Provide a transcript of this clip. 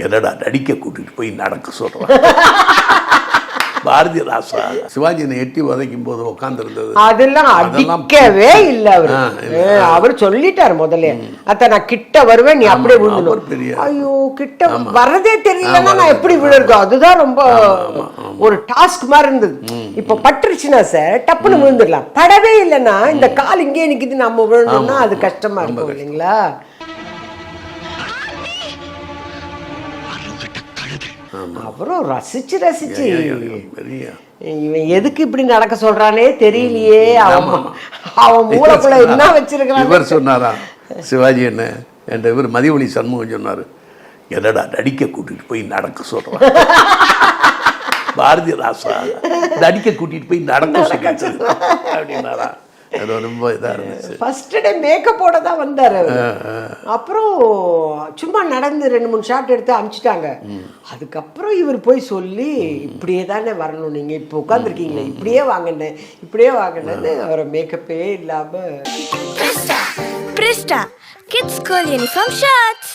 என்னடா நடிக்க கூட்டிட்டு போய் நடக்க சொல்றான். பாரதி ராசா சிவாஜியை எட்டி உதைக்கும் போது உட்காந்துருந்தது அதெல்லாம் அடிக்கவே இல்ல அவரு. அவர் சொல்லிட்டாரு முதல்ல, அத்த நான் கிட்ட வருவேன், நீ அப்படியே விழுந்துடும். ஐயோ, கிட்ட வரதே தெரியலன்னா நான் எப்படி விழுருக்கோம். அதுதான் ரொம்ப ஒரு டாஸ்க் மாதிரி இருந்தது. இப்ப பட்டுருச்சுன்னா சார் டப்புன்னு விழுந்துடலாம். படவே இல்லைன்னா இந்த கால் இங்கே நிக்குது, நம்ம விழுந்தோம்னா அது கஷ்டமா இருக்கும் இல்லைங்களா. அப்புறம் ரசிச்சு ரசிச்சு இவன் எதுக்கு இப்படி நடக்க சொல்றானே தெரியலையே, அவன் மூளைக்குள்ள என்ன வச்சிருக்கான். இவர் சொன்னாரா சிவாஜி என்ன என்ற இவர் மதிவழி சண்முகம் சொன்னாரு, என்னடா நடிக்க கூட்டிட்டு போய் நடக்க சொல்றான். பாரதி ராசா நடிக்க கூட்டிட்டு போய் நடக்க சொல்லிட்டு அப்படின்னாரா. அது ரொம்ப இதாக இருந்துச்சு. ஃபர்ஸ்ட் டே மேக்கப்போட தான் வந்தார். அப்புறம் சும்மா நடந்து 2-3 ஷாட் எடுத்து அனுப்பிச்சிட்டாங்க. அதுக்கப்புறம் இவர் போய் சொல்லி இப்படியே தானே வரணும், நீங்கள் இப்போ உட்காந்துருக்கீங்களே இப்படியே வாங்கினே இப்படியே வாங்கினேன்னு அவரை மேக்கப்பே இல்லாமல். Presta Kids School Uniform Shirts.